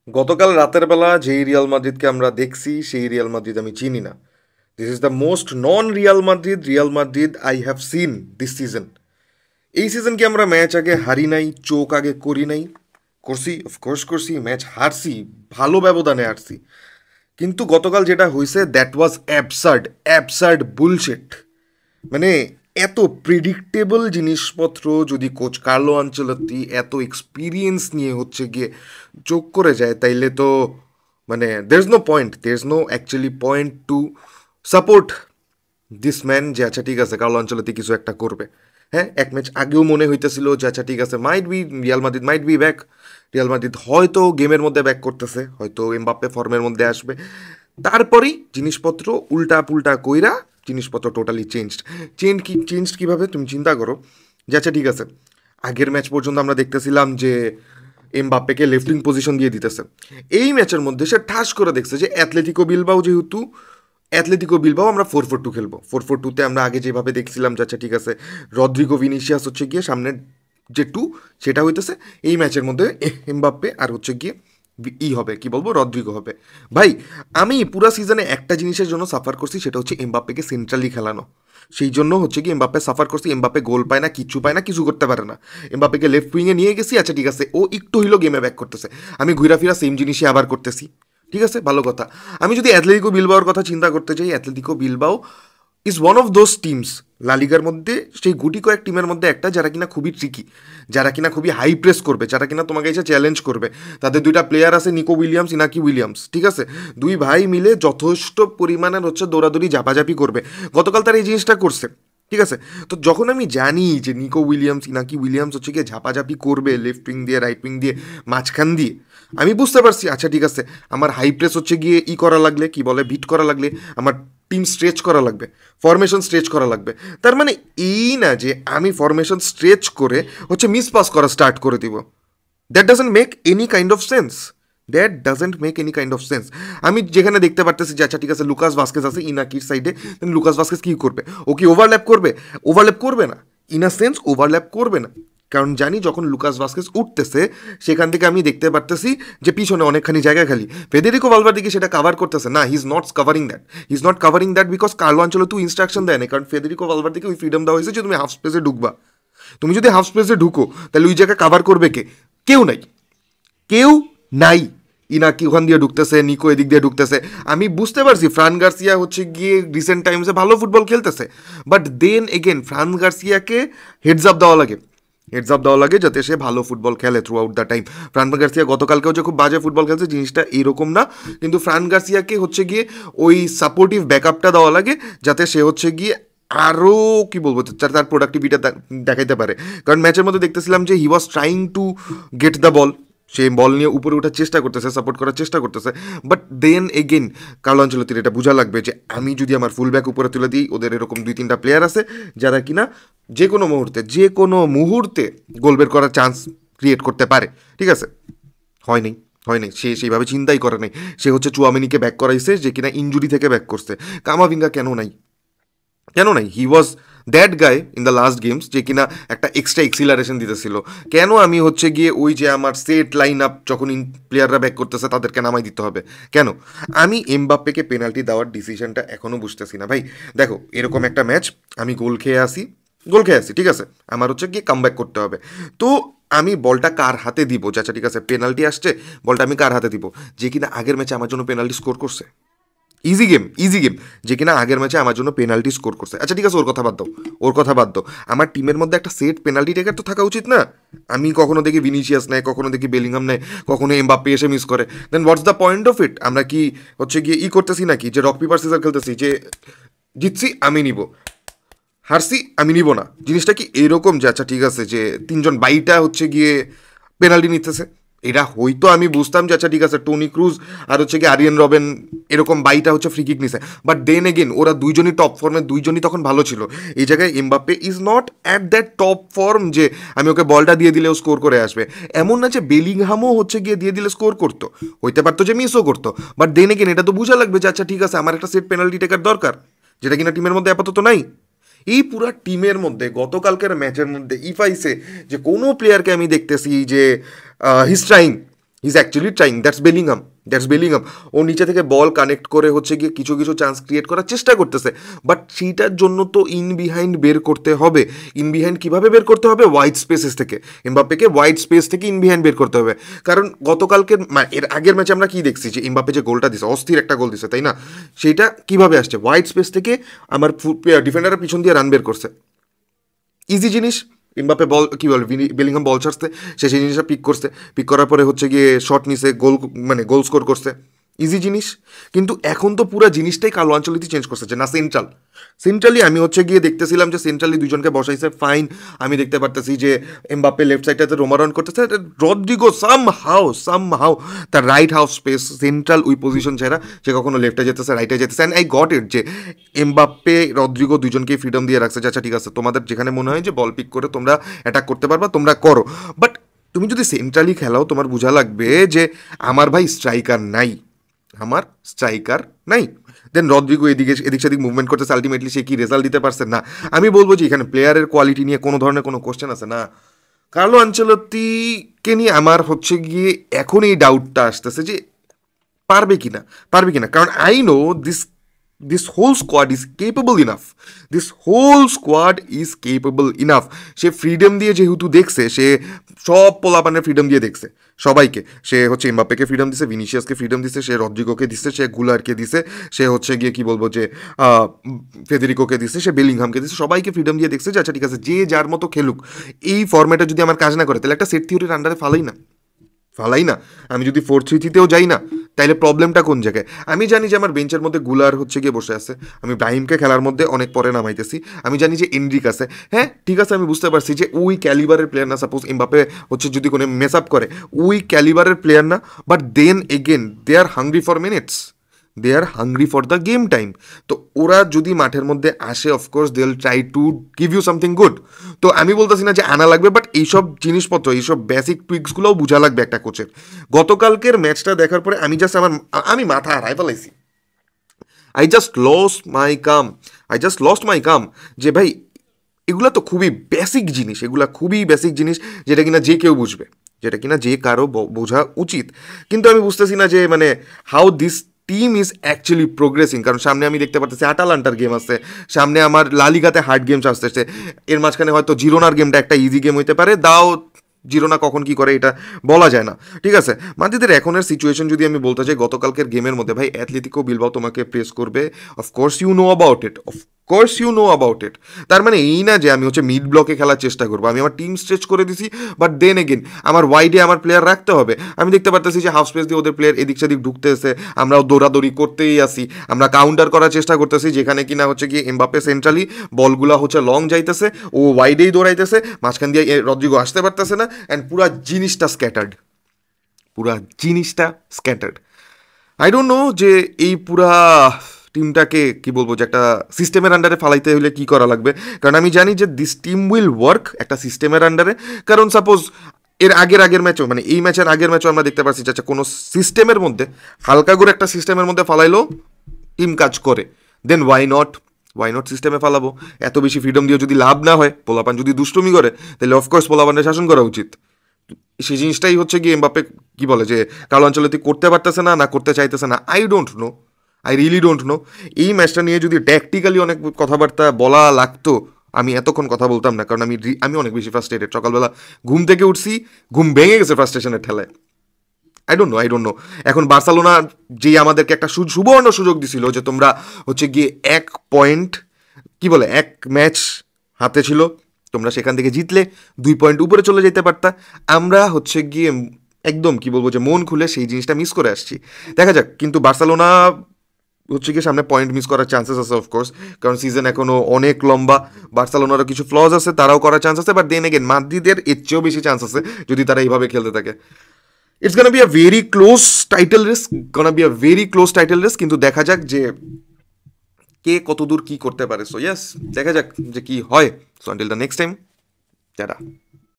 গতকাল রাতের বেলা যেই রিয়াল মাদ্রিদকে আমরা দেখছি সেই রিয়াল মাদ্রিদ আমি চিনি না। This is the most non Real Madrid I have seen this season. এই সিজন কি আমরা ম্যাচ আগে হারি নাই, চোখ আগে করি নাই? করছি, অফকোর্স করছি, ম্যাচ হারছি, ভালো ব্যবধানে হারছি। কিন্তু গতকাল যেটা হয়েছে that was absurd, absurd bullshit. মানে এত প্রিডিক্টেবল জিনিসপত্র যদি কোচ কার্লো আনচেলত্তি এত এক্সপিরিয়েন্স নিয়ে হচ্ছে গিয়ে যোগ করে যায়, তাইলে তো মানে there is no actually point to support this man যে আচ্ছা ঠিক আছে কার্লো আনচেলত্তি কিছু একটা করবে। হ্যাঁ, এক ম্যাচ আগেও মনে হইতেছিল যে আচ্ছা ঠিক আছে might be Real Madrid might be back, Real Madrid হয়তো গেমের মধ্যে ব্যাক করতেছে, হয়তো এমবাপ্পে ফর্মের মধ্যে আসবে। তারপরেই জিনিসপত্র উল্টা পুল্টা কইরা জিনিসপত্র টোটালি চেঞ্জড কীভাবে তুমি চিন্তা করো যে আচ্ছা ঠিক আছে আগের ম্যাচ পর্যন্ত আমরা দেখতেছিলাম যে এমবাপ্পেকে লেফট উইং পজিশন দিয়ে দিতেছে। এই ম্যাচের মধ্যে সে ঠাস করে দেখছে যে অ্যাথলেটিকো বিলবাও আমরা 4-4-2 খেলবো। 4-4-2-তে আমরা আগে যেভাবে দেখছিলাম যে আচ্ছা ঠিক আছে রদ্রিগো ভিনিসিয়াস হচ্ছে গিয়ে সামনে যে টু, সেটা হইতেছে এই ম্যাচের মধ্যে এমবাপ্পে আর হচ্ছে গিয়ে হবে কি বলবো রদ্রিগো হবে। ভাই, আমি পুরা সিজনে একটা জিনিসের জন্য সাফার করছি, সেটা হচ্ছে এমবাপ্পেকে সেন্ট্রালি খেলানো। সেই জন্য হচ্ছে কি এমবাপ্পে সাফার করছি, এমবাপ্পে গোল পায় না, কিচ্ছু পায় না, কিছু করতে পারে না। এমবাপ্পেকে লেফট উইংয়ে নিয়ে গেছি, আচ্ছা ঠিক আছে ও একটু হইলো গেমে ব্যাক করতেছে, আমি ঘুরা ফিরা সেম জিনিসই আবার করতেছি। ঠিক আছে, ভালো কথা। আমি যদি অ্যাথলেটিকো বিলবাওর কথা চিন্তা করতে চাই, Atletico Bilbao is one of those teams লালিগার মধ্যে, সেই গুটি কয়েক টিমের মধ্যে একটা যারা কিনা খুবই ট্রিকি, যারা কিনা খুবই হাই প্রেস করবে, যারা কিনা তোমাকে এসে চ্যালেঞ্জ করবে। তাদের দুইটা প্লেয়ার আছে, নিকো উইলিয়ামস, ইনাকি উইলিয়ামস, ঠিক আছে, দুই ভাই মিলে যথেষ্ট পরিমাণের হচ্ছে দৌড়াদৌড়ি ঝাপাঝাপি করবে। গতকাল তারা এই জিনিসটা করছে। ঠিক আছে, তো যখন আমি জানি যে নিকো উইলিয়ামস, ইনাকি উইলিয়ামস হচ্ছে গিয়ে ঝাপাঝাপি করবে লেফট উইং দিয়ে, রাইট উইং দিয়ে, মাঝখান দিয়ে, আমি বুঝতে পারছি আচ্ছা ঠিক আছে আমার হাই প্রেস হচ্ছে গিয়ে করা লাগলে, কি বলে, বিট করা লাগলে আমার টিম স্ট্রেচ করা লাগবে, ফরমেশন স্ট্রেচ করা লাগবে। তার মানে এই না যে আমি ফরমেশন স্ট্রেচ করে হচ্ছে মিস পাস করা স্টার্ট করে দিব। That doesn't make any kind of sense, আমি যেখানে দেখতে পারতেছি যে আচ্ছা ঠিক আছে লুকাস ভাস্কেস আছে ইনাকির সাইডে, লুকাস ভাস্কেস কী করবে, ও কি ওভারল্যাপ করবে? ওভারল্যাপ করবে না, ইন আ সেন্স ওভারল্যাপ করবে না। কারণ জানি যখন লুকাস ভাস্কেস উঠতেছে সেখান থেকে আমি দেখতে পারতেছি যে পিছনে অনেকখানি জায়গা খালি, ফেদেরিকো ভালভার্দেকে সেটা কাভার করতেছে না, he is not covering that because Carlo Ancelotti instruction দেয় না। কারণ ফেদেরিকো ভালভার্দেকে ওই ফ্রিডম দেওয়া হয়েছে যে তুমি হাফ স্পেসে ঢুকবা। তুমি যদি হাফ স্পেসে ঢুকো তাহলে ওই জায়গা কাভার করবে কে? কেউ নাই, কেউ নাই। ইনাকি ওখান দিয়ে ঢুকতেছে, নিকো এদিক দিয়ে ঢুকতেছে। আমি বুঝতে পারছি ফ্রান গার্সিয়া হচ্ছে গিয়ে রিসেন্ট টাইমসে ভালো ফুটবল খেলতেছে, বাট দেন এগেন ফ্রান গার্সিয়াকে হেডস আপ দেওয়া লাগে, যাতে সে ভালো ফুটবল খেলে throughout the time. Fran Garcia গতকালকেও যে খুব বাজে ফুটবল খেলছে জিনিসটা এরকম না, কিন্তু ফ্রান গার্সিয়াকে হচ্ছে গিয়ে ওই সাপোর্টিভ ব্যাকআপটা দেওয়া লাগে যাতে সে হচ্ছে গিয়ে আরও কি বলবো তার প্রোডাক্টিভিটা দেখাইতে পারে। কারণ ম্যাচের মধ্যে দেখতেছিলাম যে he was trying to get the ball, সে বল নিয়ে উপরে ওঠার চেষ্টা করতেছে, সাপোর্ট করার চেষ্টা করতেছে, বাট দেন এগেন কার্লো আনচেলত্তির এটা বোঝা লাগবে যে আমি যদি আমার ফুল ব্যাক উপরে তুলে দিই, ওদের এরকম 2-3টা প্লেয়ার আছে যারা কিনা যে কোনো মুহূর্তে গোল বের করার চান্স ক্রিয়েট করতে পারে। ঠিক আছে, হয় নাই, সে সেইভাবে চিন্তাই করে নাই। সে হচ্ছে চুয়ামিনিকে ব্যাক করাইছে যে কিনা ইনজুরি থেকে ব্যাক করছে। কামাভিঙ্গা কেন নাই he was that guy in the last games যে কিনা একটা এক্সট্রা এক্সিলারেশন দিতেছিল। কেন আমি হচ্ছে গিয়ে ওই যে আমার সেট লাইন আপ যখন প্লেয়াররা ব্যাক করতেছে তাদেরকে নামাই দিতে হবে কেন? আমি এমবাপ্পেকে পেনাল্টি দেওয়ার ডিসিশনটা এখনও বুঝতেছি না ভাই। দেখো, এরকম একটা ম্যাচ আমি গোল খেয়ে আসি, ঠিক আছে, আমার হচ্ছে গিয়ে কাম ব্যাক করতে হবে। তো আমি বলটা কার হাতে দিব? আচ্ছা ঠিক আছে পেনাল্টি আসছে, বলটা আমি কার হাতে দিব? যে কিনা আগের ম্যাচে আমার জন্য পেনাল্টি স্কোর করছে, ইজি গেম, যে কিনা আগের ম্যাচে আমার জন্য পেনাল্টি স্কোর করছে। আচ্ছা ঠিক আছে ওর কথা বাদ দাও, আমার টিমের মধ্যে একটা সেট পেনাল্টি টেকার তো থাকা উচিত না? আমি কখনো দেখি ভিনিসিয়াস নেয়, কখনো দেখি বেলিংহাম নেয়, কখনো এমবাপ্পে এসে মিস করে। Then what's the point of it? আমরা কি হচ্ছে গিয়ে করতেছি নাকি যে রক পেপার সিজার খেলতেছি, যে জিতছি আমি নিব, হারছি আমি নিব না? জিনিসটা কি এরকম যে আচ্ছা ঠিক আছে যে তিনজন বাইটা হচ্ছে গিয়ে পেনাল্টি নিতেছে, এটা হয়তো আমি বুঝতাম যে আচ্ছা ঠিক আছে টনি ক্রুজ আর হচ্ছে গিয়ে আরিয়ান রবেন এরকম বাইটা হচ্ছে ফ্রি কিক নিছে, বাট দেন এগেন ওরা দুইজনই টপ ফর্মে, দুইজনই তখন ভালো ছিল। এই জায়গায় Mbappe is not at that top form যে আমি ওকে বলটা দিয়ে দিলেও স্কোর করে আসবে। এমন না যে বেলিংহামও হচ্ছে গিয়ে দিয়ে দিলে স্কোর করতো, হইতে পারতো যে মিসও করতো, বাট দেন এগেন এটা তো বোঝা লাগবে যে আচ্ছা ঠিক আছে আমার একটা সেট পেনাল্টি টেকার দরকার, যেটা কিনা টিমের মধ্যে আপাতত নাই। এই পুরা টিমের মধ্যে গতকালকের ম্যাচের মধ্যে ইফাইসে যে কোনো প্লেয়ারকে আমি দেখতেছি যে he's trying is actually trying, that's Bellingham. ও নিচে থেকে বল কানেক্ট করে হচ্ছে গিয়ে কিছু কিছু চান্স ক্রিয়েট করার চেষ্টা করতেছে, বাট সেইটার জন্য তো ইন বিহাইন্ড বের করতে হবে। ইন বিহাইন্ড কীভাবে বের করতে হবে? ওয়াইড স্পেসেস থেকে। এমবাপ্পেকে ওয়াইড স্পেস থেকে ইন বিহাইন্ড বের করতে হবে। কারণ গতকালকের এর আগের ম্যাচে আমরা কি দেখছি, যে এমবাপ্পে যে গোলটা দিছে, অস্থির একটা গোল দিছে, তাই না? সেইটা কীভাবে আসছে? ওয়াইড স্পেস থেকে আমার ডিফেন্ডারের পিছন দিয়ে রান বের করছে, ইজি জিনিস। এমবাপ্পে বল কী বলে, বেলিংহাম বল ছাড়ছে, সে সেই জিনিসটা পিক করছে, পিক করার পরে হচ্ছে গিয়ে শট নিছে, গোল স্কোর করছে, ইজি জিনিস। কিন্তু এখন তো পুরো জিনিসটাই কার্লো আনচেলত্তি চেঞ্জ করছে, যে না সেন্ট্রালি আমি হচ্ছে গিয়ে দেখতেছিলাম যে সেন্ট্রালি দুজনকে বসাইছে, ফাইন। আমি দেখতে পারতেছি যে এমবাপ্পে লেফট সাইডটাতে রোমারন করতেছে, রদ্রিগো সামহাউ তার রাইট হাফ স্পেস, সেন্ট্রাল ওই পজিশন ছাড়া সে কখনো লেফটে যেতেছে, রাইটে যেতেছে। অ্যান্ড আই গট ইট, যে এমবাপ্পে রদ্রিগো দুজনকেই ফ্রিডম দিয়ে রাখছে, আচ্ছা ঠিক আছে, তোমাদের যেখানে মনে হয় যে বল পিক করে তোমরা অ্যাটাক করতে পারবা, তোমরা করো। বাট তুমি যদি সেন্ট্রালি খেলাও, তোমার বোঝা লাগবে যে আমার ভাই স্ট্রাইকার নাই। দেন রদ্রিগো এদিক সেদিক মুভমেন্ট করতেছে, আলটিমেটলি সে কি রেজাল্ট দিতে পারছে না। আমি বলবো যে এখানে প্লেয়ারের কোয়ালিটি নিয়ে কোনো ধরনের কোনো কোশ্চেন আছে না। কার্লো আনচেলত্তিকে নিয়ে আমার হচ্ছে গিয়ে এখন এই ডাউটটা আসতেছে যে পারবে কিনা, কারণ I know this whole squad is capable enough. সে ফ্রিডম দিয়ে যেহেতু দেখছে, সে সব পোলাপানের ফ্রিডম দিয়ে দেখছে সবাইকে। সে হচ্ছে এমবাপ্পেকে ফ্রিডম দিছে, ভিনিসিয়াসকে ফ্রিডম দিছে, সে রদ্রিগোকে দিছে, সে গুলারকে দিছে, সে হচ্ছে গিয়ে কি বলবো যে ফেদেরিকোকে দিছে, সে বেলিংহামকে দিছে, সবাইকে ফ্রিডম দিয়ে দেখছে যে আচ্ছা ঠিক আছে, যে যার মতো খেলুক। এই ফরম্যাটে যদি আমার কাজ না করে, তাহলে একটা সেট থিওরির আন্ডারে ফালাই না। আমি যদি 4-3-3-তেও যাই না, তাইলে প্রবলেমটা কোন জায়গায়? আমি জানি যে আমার বেঞ্চের মধ্যে গুলার হচ্ছে গিয়ে বসে আছে, আমি ব্রাহিমকে খেলার মধ্যে অনেক পরে নামাইতেছি, আমি জানি যে এনরিক আছে। হ্যাঁ ঠিক আছে, আমি বুঝতে পারছি যে ওই ক্যালিবারের প্লেয়ার না, সাপোজ এমবাপ্পে হচ্ছে যদি কোনো মেস আপ করে, ওই ক্যালিবারের প্লেয়ার না। But then again they are hungry for the game time. তো ওরা যদি মাঠের মধ্যে আসে, of course they will try to give you something good. তো আমি বলতেছি না যে আনা লাগবে, বাট এইসব জিনিসপত্র, এইসব বেসিক টুইক্সগুলোও বোঝা লাগবে একটা কোচের। গতকালকের ম্যাচটা দেখার পরে আমি মাথা হারাই ফেলাইছি। আই জাস্ট লস্ট মাই কাম যে ভাই এগুলো তো খুবই বেসিক জিনিস, যেটা কিনা যে কেউ বুঝবে, যেটা কিনা যে কারো বোঝা উচিত। কিন্তু আমি বুঝতেছি না যে মানে how this team is actually progressing. কারণ সামনে আমি দেখতে পাচ্ছি আটালান্টার গেম আসছে, সামনে আমার লালিগাতে হার্ড গেমস আসতেছে, এর মাঝখানে হয়তো জিরোনার গেমটা একটা ইজি গেম হইতে পারে, জিরোনা কখন কি করে এটা বলা যায় না। ঠিক আছে, মাদ্রিদের এখনের সিচুয়েশন যদি আমি বলতে চাই, গতকালকের গেমের মধ্যে ভাই অ্যাথলেটিকো বিলবাও তোমাকে প্রেস করবে, of course you know about it. তার মানে এই না যে আমি হচ্ছে মিড ব্লকে খেলার চেষ্টা করবো, আমি আমার টিম স্ট্রেচ করে দিছি, বাট দেন এগেন আমার ওয়াইডে আমার প্লেয়ার রাখতে হবে। আমি দেখতে পারতেছি যে হাফ স্পেস দিয়ে ওদের প্লেয়ার এদিক সেদিক ঢুকতে এসে আমরাও দৌড়াদৌড়ি করতেই আসি, আমরা কাউন্টার করার চেষ্টা করতেছি, যেখানে কিনা হচ্ছে গিয়ে এমবাপ্পে সেন্ট্রালি বলগুলা হচ্ছে লং যাইতেছে, ও ওয়াইডেই দৌড়াইতেছে, মাঝখান দিয়ে রদ্রিগো আসতে পারতেছে না, অ্যান্ড পুরা জিনিসটা স্ক্যাটার্ড। আই ডোন্ট নো যে এই পুরা টিমটাকে কি বলবো, যে একটা সিস্টেমের আন্ডারে ফালাইতে হলে কি করা লাগবে। কারণ আমি জানি যে দিস টিম উইল ওয়ার্ক একটা সিস্টেমের আন্ডারে। কারণ সাপোজ এর আগের ম্যাচও, মানে এই ম্যাচের আগের ম্যাচও আমরা দেখতে পাচ্ছি যে আচ্ছা কোনো সিস্টেমের মধ্যে, হালকা করে একটা সিস্টেমের মধ্যে ফালাইলো টিম কাজ করে, দেন ওয়াই নট সিস্টেমে ফালাবো। এত বেশি ফ্রিডম দিয়ে যদি লাভ না হয়, পোলাপান যদি দুষ্টুমি করে, তাহলে অফকোর্স পোলাপানের শাসন করা উচিত। সেই জিনিসটাই হচ্ছে গিয়ে এমবাপ্পে কি বলে যে কার্লো আনচেলত্তি করতে পারতেছে না করতে চাইতেছে না। I really don't know. এই ম্যাচটা নিয়ে যদি ট্যাকটিক্যালি অনেক কথাবার্তা বলা লাগতো, আমি এতক্ষণ কথা বলতাম না, কারণ আমি অনেক বেশি ফ্রাস্ট্রেটেড। সকালবেলা ঘুম থেকে উঠছি, ঘুম ভেঙে গেছে ফ্রাস্ট্রেশনের ঠেলায়। I don't know. এখন বার্সেলোনা যেই আমাদেরকে একটা সুবর্ণ সুযোগ দিছিল যে তোমরা হচ্ছে গিয়ে 1 পয়েন্ট এক ম্যাচ হাতে ছিল, তোমরা সেখান থেকে জিতলে 2 পয়েন্ট উপরে চলে যেতে পারতা। আমরা হচ্ছে গিয়ে একদম কি বলবো যে মন খুলে সেই জিনিসটা মিস করে আসছি। দেখা যাক, কিন্তু বার্সেলোনা হচ্ছে গিয়ে সামনে পয়েন্ট মিস করার চান্সেস আছে অফকোর্স, কারণ সিজন এখনও অনেক লম্বা। বার্সেলোনারও কিছু ফ্লজ আছে, তারাও করার চান্স আছে, বাট দেন এগেন মাদ্রিদের এর চেয়েও বেশি চান্স আছে যদি তারা এইভাবে খেলতে থাকে। It's gonna be a very close title race, কিন্তু দেখা যাক যে কে কতদূর কি করতে পারে। সো ইয়েস, দেখা যাক যে কি হয়। So until the next time, tata.